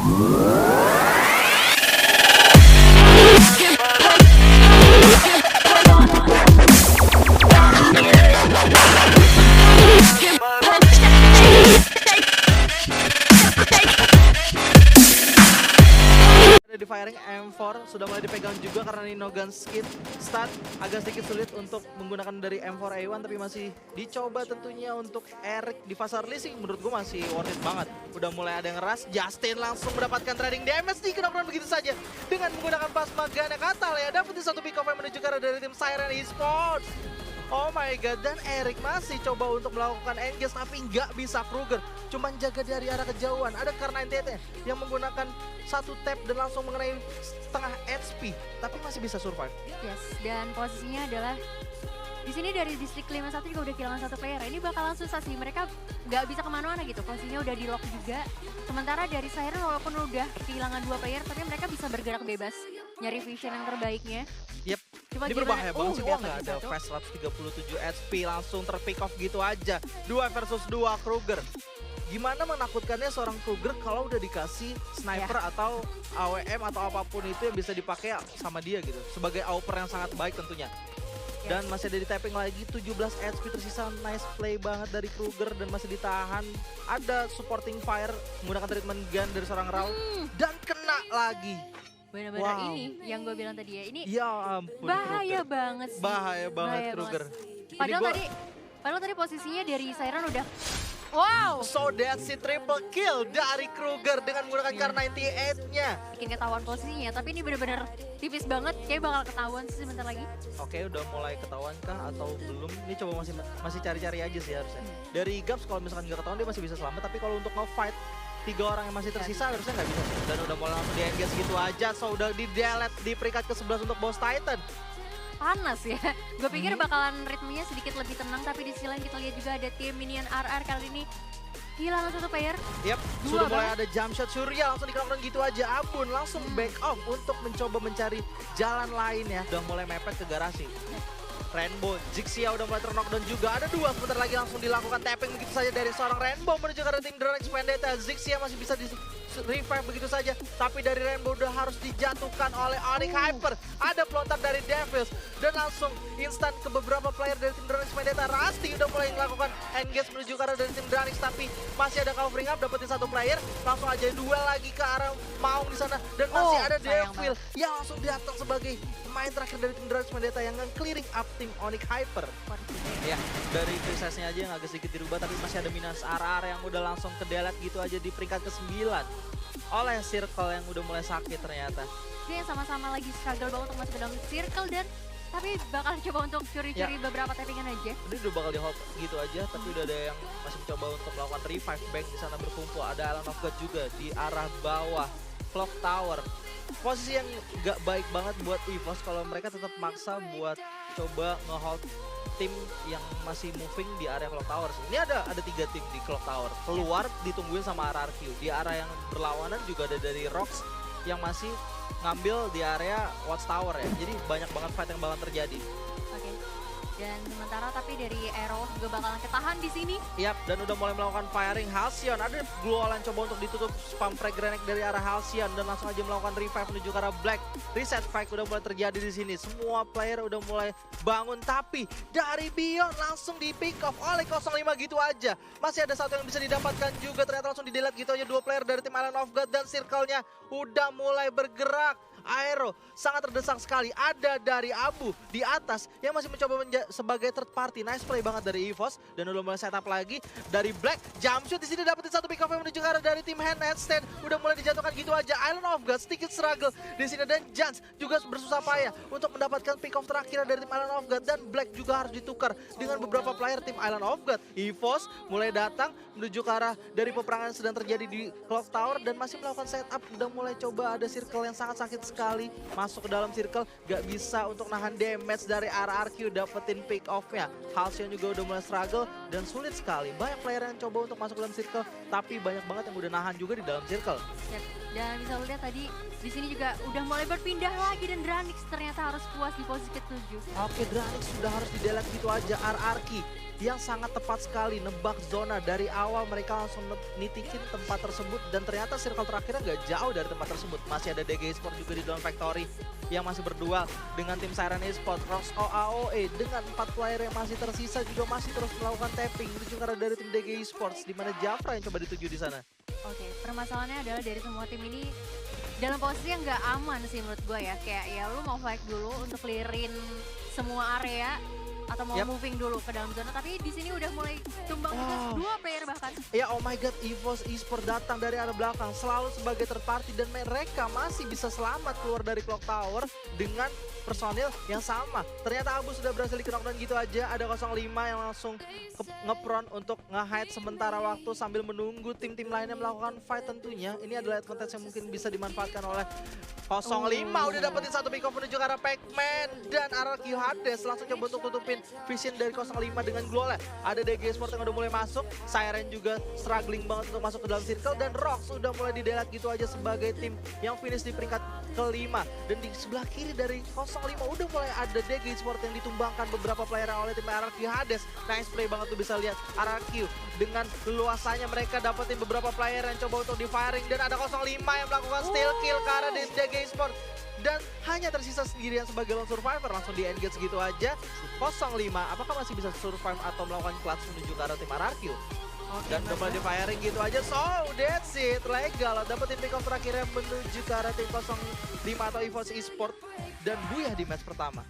Di firing M4 sudah mulai dipegang juga karena Ninogan skid start agak sedikit sulit untuk menggunakan dari M4A1, tapi masih dicoba tentunya untuk Eric di fase early sih menurut gue masih worth it banget. Udah mulai ada yang rush, Justin langsung mendapatkan trading damage di knockdown begitu saja dengan menggunakan plasma Gana Katal ya, dapetin satu pick off yang menuju ke arah dari tim Siren Esports. Oh my god, dan Eric masih coba untuk melakukan engage tapi nggak bisa. Kruger cuman jaga dari arah kejauhan. Ada karena NTT yang menggunakan satu tap dan langsung mengenai setengah HP, tapi masih bisa survive. Yes, dan posisinya adalah di sini dari distrik 51 juga udah kehilangan satu player. Ini bakalan susah sih, mereka nggak bisa kemana-mana gitu. Posisinya udah di lock juga. Sementara dari Siren walaupun udah kehilangan 2 player, tapi mereka bisa bergerak bebas, nyari vision yang terbaiknya. Yep. Cuma Ini berbahaya banget sih, wah dapat nggak ada satu. fast 137 HP langsung terpick off gitu aja. 2 versus 2 Kruger. Gimana menakutkannya seorang Kruger kalau udah dikasih sniper atau AWM atau apapun itu yang bisa dipakai sama dia gitu. Sebagai AWPer yang sangat baik tentunya. Dan masih ada di tapping lagi, 17 HP tersisa, nice play banget dari Kruger dan masih ditahan. Ada supporting fire menggunakan treatment gun dari seorang Raul dan kena lagi. Benar-benar ini yang gue bilang tadi ya, ini Ya ampun, bahaya Kruger. banget sih. Bahaya banget Kruger. Padahal tadi posisinya dari Siren udah wow, So that's it, triple kill dari Kruger dengan menggunakan Kar98-nya. bikin ketahuan posisinya, tapi ini bener-bener tipis banget, kayak bakal ketahuan sih sebentar lagi. Oke, udah mulai ketahuan kah atau belum? Ini coba masih cari-cari aja sih harusnya. Dari Gaps kalau misalkan nggak ketahuan dia masih bisa selamat, tapi kalau untuk nge-fight 3 orang yang masih tersisa harusnya nggak bisa. Dan udah mulai langsung di-engage gitu aja, so udah di-delete di peringkat ke-11 untuk Boss Titan. Panas ya, gue pikir bakalan ritmenya sedikit lebih tenang, tapi di sisi lain kita lihat juga ada tim minion RR kali ini kehilangan satu player. Yap, sudah mulai ada jump shot Surya langsung di-knockdown gitu aja. Abun langsung back off untuk mencoba mencari jalan lain ya. Udah mulai mepet ke garasi. Rainbow, Jixia udah mulai ter-knockdown juga. Ada 2 sebentar lagi langsung dilakukan tapping begitu saja dari seorang Rainbow menuju ke tim Dragon Vendetta. Jixia masih bisa di revive begitu saja, tapi dari Rainbow udah harus dijatuhkan oleh Onyx Hyper. Ada pelontar dari Devils dan langsung instan ke beberapa player dari tim Dragon Vendetta. Rusty udah mulai melakukan engage menuju ke arah dari tim Dranix, tapi masih ada covering up, dapetin satu player. Langsung aja duel lagi ke arah Maung di sana dan masih ada Devil yang langsung datang sebagai pemain terakhir dari tim Dragon Vendetta yang clearing up tim Onyx Hyper. Ya, dari precise-nya aja yang agak sedikit dirubah, tapi masih ada minus RR yang udah langsung ke delete gitu aja di peringkat ke-9 oleh Circle yang udah mulai sakit ternyata. Dia yang sama-sama lagi struggle banget untuk masuk ke dalam circle dan tapi bakal coba untuk curi-curi beberapa tappingan aja. Ini udah bakal di hold gitu aja, tapi udah ada yang masih mencoba untuk melakukan revive bank di sana berkumpul. Ada Island of God juga di arah bawah Clock Tower. Posisi yang gak baik banget buat EVOS kalau mereka tetap maksa buat coba nge-hold tim yang masih moving di area Clock Tower sih. Ini ada 3 tim di Clock Tower. Keluar ditungguin sama RRQ. Di arah yang berlawanan juga ada dari Rox yang masih ngambil di area Watchtower ya. Jadi banyak banget fight yang bakalan terjadi. Oke. Dan sementara tapi dari Arrow juga bakalan ketahan di sini. Yap, dan udah mulai melakukan firing Halcyon. Ada Gluolan coba untuk ditutup spam frag grenade dari arah Halcyon dan langsung aja melakukan revive menuju ke arah Black. Reset spike udah mulai terjadi di sini. Semua player udah mulai bangun, tapi dari Beyond langsung di pick off oleh 05 gitu aja. Masih ada satu yang bisa didapatkan juga, ternyata langsung di delete gitu aja. 2 player dari tim Island of God dan circle-nya udah mulai bergerak. Aero sangat terdesak sekali. Ada dari Abu di atas yang masih mencoba sebagai third party. Nice play banget dari EVOS dan udah mulai setup lagi dari Black. Jump shoot di sini dapetin satu pick off yang menuju ke arah dari tim Handstand. Udah mulai dijatuhkan gitu aja. Island of God sedikit struggle di sini dan Jans juga bersusah payah untuk mendapatkan pick off terakhir dari tim Island of God dan Black juga harus ditukar dengan beberapa player tim Island of God. EVOS mulai datang menuju ke arah dari peperangan yang sedang terjadi di Clock Tower dan masih melakukan setup. Udah mulai coba ada circle yang sangat sakit sekali masuk ke dalam circle, gak bisa untuk nahan damage dari RRQ, dapetin pick off-nya. Halcyon juga udah mulai struggle, dan sulit sekali. Banyak player yang coba untuk masuk dalam circle, tapi banyak banget yang udah nahan juga di dalam circle. Yap. Dan bisa lo lihat tadi di sini juga udah mulai berpindah lagi dan Dranix ternyata harus puas di posisi ke-7. Oke, Dranix sudah harus didelete gitu aja. RRQ yang sangat tepat sekali nebak zona dari awal, mereka langsung nitikin tempat tersebut dan ternyata circle terakhirnya gak jauh dari tempat tersebut. Masih ada DG Esports juga di dalam factory yang masih berduel dengan tim Siren Esports. Rox OAOE dengan 4 player yang masih tersisa juga masih terus melakukan tapping menuju ke arah dari tim DG Esports, di mana Jafra yang coba dituju di sana. Oke, permasalahannya adalah dari semua tim ini dalam posisi yang nggak aman sih menurut gue ya. Kayak ya lu mau fight dulu untuk clearin semua area atau mau moving dulu ke dalam zona, tapi di sini udah mulai tumbang juga 2 player bahkan. Ya oh my god, EVOS Esports datang dari arah belakang selalu sebagai third party dan mereka masih bisa selamat keluar dari Clock Tower dengan personil yang sama. Ternyata Abu sudah berhasil di-knockdown gitu aja. Ada 05 yang langsung ngepron untuk nge-hide sementara waktu sambil menunggu tim-tim lainnya melakukan fight tentunya. Ini adalah contest yang mungkin bisa dimanfaatkan oleh 05. Udah dapetin satu pick off menuju ke arah Pac-Man dan RRQ Hades langsung coba untuk tutupin vision dari 05 dengan Glole. Ada DG Esports yang udah mulai masuk, Siren juga struggling banget untuk masuk ke dalam circle, dan Rox sudah mulai didelete gitu aja sebagai tim yang finish di peringkat kelima. Dan di sebelah kiri dari 05 udah mulai ada DG Esports yang ditumbangkan beberapa player oleh tim RRQ Hades. Nice play banget tuh, bisa lihat RRQ dengan luasannya mereka dapetin beberapa player yang coba untuk di firing, dan ada 05 yang melakukan steal kill ke arah DG Esports. Dan hanya tersisa sendirian sebagai lone survivor, langsung di engage gitu aja. 05 apakah masih bisa survive atau melakukan clutch menuju ke arah tim RRQ? Dan udah mulai di firing gitu aja, so that's it, legal. Dapetin pick off terakhirnya menuju ke arah tim 05 atau EVOS Esports dan buyah di match pertama.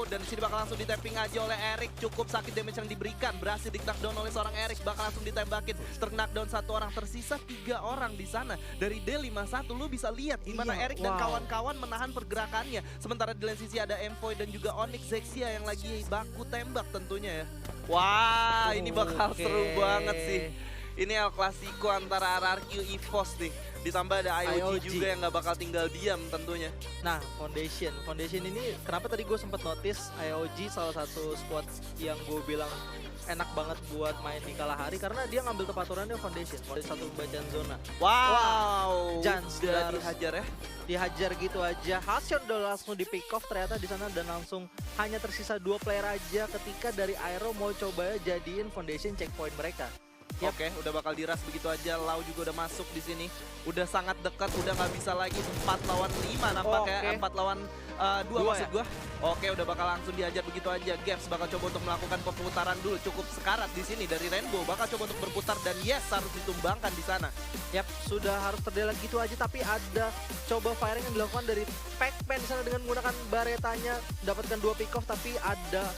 Dan di sini bakal langsung di-tapping aja oleh Erik. Cukup sakit damage yang diberikan, berhasil di-knockdown oleh seorang Erik, bakal langsung ditembakin. Ter-knockdown 1 orang, tersisa 3 orang di sana. Dari D51 lu bisa lihat gimana Erik dan kawan-kawan menahan pergerakannya. Sementara di lain sisi ada Envoy dan juga Onyx Zexia yang lagi baku tembak tentunya ya. Wah, ini bakal seru banget sih. Ini El Clasico antara RRQ EVOS nih. Ditambah ada IOG juga yang gak bakal tinggal diam tentunya. Nah, Foundation ini kenapa tadi gue sempat notice IOG salah satu squad yang gue bilang enak banget buat main di Kalahari karena dia ngambil tepat aturannya Foundation. Mulai satu pembacaan zona. Wow, Jans udah dihajar ya. Dihajar gitu aja. Hasil udah langsung di pick off ternyata di sana, dan langsung hanya tersisa 2 player aja ketika dari Aero mau coba jadiin Foundation checkpoint mereka. Oke, udah bakal diras begitu aja. Lau juga udah masuk di sini. Udah sangat dekat, udah nggak bisa lagi 4 lawan 5 nampaknya. 4 lawan 2 maksud gua. Oke, udah bakal langsung diajar begitu aja. Gaps bakal coba untuk melakukan pemutaran dulu. Cukup sekarat di sini dari Rainbow. Bakal coba untuk berputar dan yes, harus ditumbangkan di sana. Yap, sudah harus terdelete gitu aja, tapi ada coba firing yang dilakukan dari Pac-Man di sana dengan menggunakan baretanya, dapatkan 2 pick off, tapi ada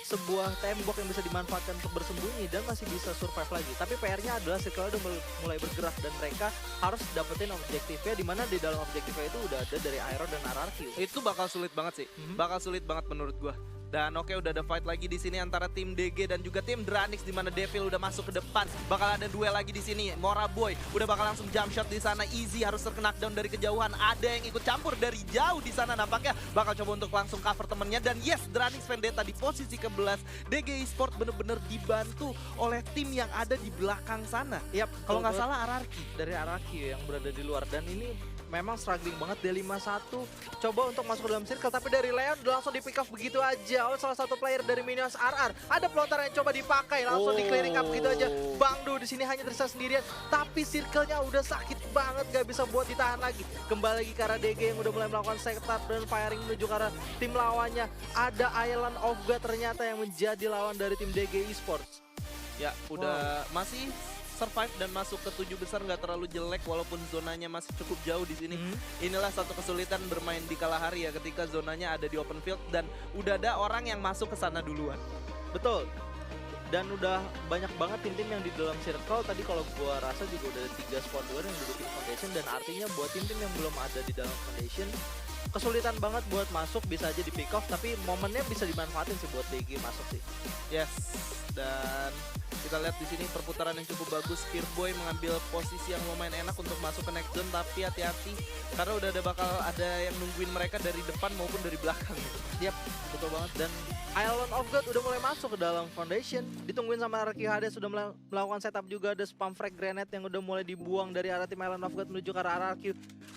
sebuah tembok yang bisa dimanfaatkan untuk bersembunyi dan masih bisa survive lagi. Tapi PR-nya adalah circle udah mulai bergerak dan mereka harus dapetin objektifnya, dimana di dalam objektifnya itu udah ada dari Aero dan RRQ. Itu bakal sulit banget sih, bakal sulit banget menurut gua. Dan oke, udah ada fight lagi di sini antara tim DG dan juga tim Dranix, di mana Devil udah masuk ke depan. Bakal ada duel lagi di sini. Mora Boy udah bakal langsung jump shot di sana. Easy harus terkena down dari kejauhan. Ada yang ikut campur dari jauh di sana nampaknya. Bakal coba untuk langsung cover temennya, dan yes, Dranix Vendetta di posisi ke-11. DG Esports bener-bener dibantu oleh tim yang ada di belakang sana. Yap, kalau nggak salah RRQ. Dari RRQ yang berada di luar, dan ini memang struggling banget. D51 coba untuk masuk ke dalam circle, tapi dari Leon udah langsung di pick off begitu aja oleh salah satu player dari Minions RR. Ada pelontar yang coba dipakai, langsung di clearing up gitu aja. Bangdu di sini hanya tersisa sendirian, tapi circle-nya udah sakit banget, gak bisa buat ditahan lagi. Kembali lagi ke arah DG yang udah mulai melakukan setup dan firing menuju ke arah tim lawannya. Ada Island of God ternyata yang menjadi lawan dari tim DG Esports. Ya, udah masih survive dan masuk ke 7 besar, nggak terlalu jelek walaupun zonanya masih cukup jauh di sini. Inilah satu kesulitan bermain di Kalahari ya, ketika zonanya ada di open field dan udah ada orang yang masuk ke sana duluan. Betul. Dan udah banyak banget tim-tim yang di dalam circle. Tadi kalau gua rasa juga udah ada 3 squad luar yang dudukin Foundation, dan artinya buat tim-tim yang belum ada di dalam Foundation kesulitan banget buat masuk. Bisa aja di pick off, tapi momennya bisa dimanfaatin sih buat DG masuk sih. Yes, dan Kita lihat di sini perputaran yang cukup bagus. Fearboy mengambil posisi yang lumayan enak untuk masuk ke next zone, tapi hati-hati karena udah bakal ada yang nungguin mereka dari depan maupun dari belakang gitu. Yap, betul banget. Dan Island of God udah mulai masuk ke dalam foundation. Ditungguin sama RQ Hades, sudah melakukan setup juga. Ada spam frag grenade yang udah mulai dibuang dari arah tim Island of God menuju ke arah RQ.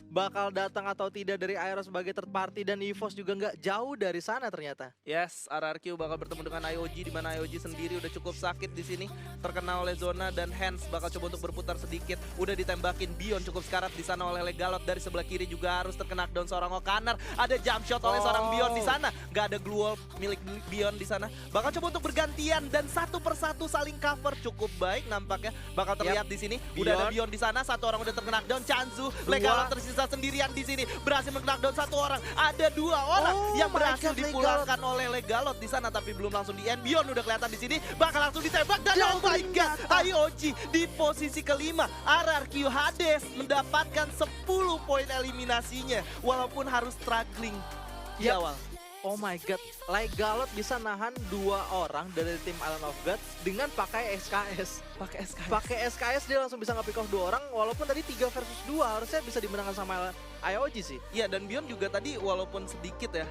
Bakal datang atau tidak dari Aero sebagai third party, dan EVOS juga nggak jauh dari sana ternyata. Yes, RRQ bakal bertemu dengan IOG, di mana IOG sendiri udah cukup sakit di sini, terkena oleh zona, dan Hands bakal coba untuk berputar sedikit. Udah ditembakin Bion cukup sekarat di sana oleh Legalot. Dari sebelah kiri juga harus terkena down seorang Okanar. Ada jump shot oleh seorang Bion di sana. Nggak ada glue wall milik Bion di sana. Bakal coba untuk bergantian dan satu persatu saling cover cukup baik nampaknya. Bakal terlihat di sini. Udah ada Bion di sana, satu orang udah terkena down. Chanzu, Legalot tersisa sendirian di sini. Berhasil mengenak down satu orang. Ada dua orang yang berhasil dipulangkan oleh Legalot di sana, tapi belum langsung di end. Bion udah kelihatan di sini, bakal langsung ditembak dan oh my god, IOG di posisi kelima. RRQ Hades mendapatkan 10 poin eliminasinya walaupun harus struggling di awal. Oh my god, Legalot bisa nahan 2 orang dari tim Island of God dengan pakai SKS. Pakai SKS dia langsung bisa nge-pick off 2 orang, walaupun tadi 3 versus 2 harusnya bisa dimenangkan sama IOG sih. Iya, dan Bion juga tadi walaupun sedikit ya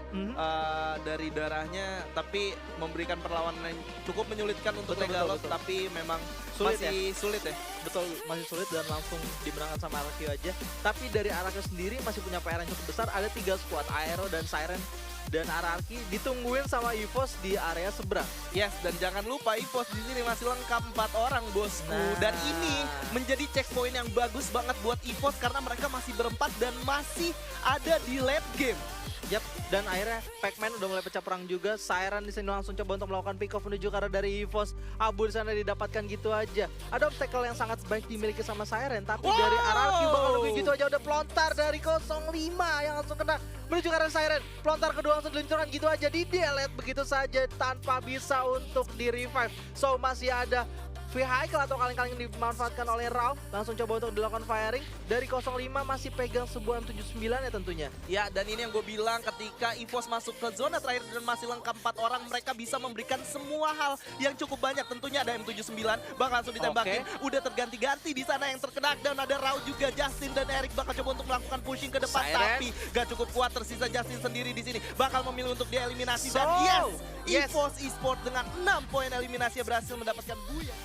dari darahnya, tapi memberikan perlawanan yang cukup menyulitkan untuk Legalot, tapi memang Sulit masih sulit ya. Betul, masih sulit dan langsung dimenangkan sama RRQ aja. Tapi dari RRQ sendiri masih punya PR yang cukup besar, ada 3 squad, Aero dan Siren dan RRQ ditungguin sama EVOS di area seberang. Yes, dan jangan lupa EVOS di sini masih lengkap 4 orang bosku. Nah. Dan ini menjadi checkpoint yang bagus banget buat EVOS karena mereka masih berempat dan masih ada di late game. Yap, dan akhirnya Pac-Man udah mulai pecah perang juga. Siren di sini langsung coba untuk melakukan pick off menuju ke arah dari EVOS. Abu di sana didapatkan gitu aja. Ada obstacle yang sangat baik dimiliki sama Siren, tapi dari RRQ bakal nungguin gitu aja. Udah pelontar dari 05 yang langsung kena menuju ke arah Siren. Pelontar kedua langsung diluncurkan gitu aja, di delete begitu saja tanpa bisa untuk di revive. So masih ada vehicle atau kaleng-kaleng yang dimanfaatkan oleh Rauf. Langsung coba untuk dilakukan firing. Dari 05 masih pegang sebuah M79 ya tentunya. Ya, dan ini yang gue bilang, ketika EVOS masuk ke zona terakhir dan masih lengkap 4 orang, mereka bisa memberikan semua hal yang cukup banyak. Tentunya ada M79, bakal langsung ditembakin. Udah terganti-ganti di sana yang terkena dan ada Rauf juga. Justin dan Eric bakal coba untuk melakukan pushing ke depan, tapi gak cukup kuat. Tersisa Justin sendiri di sini, bakal memilih untuk dieliminasi. Dan yes, EVOS Esports dengan 6 poin eliminasi berhasil mendapatkan Buya.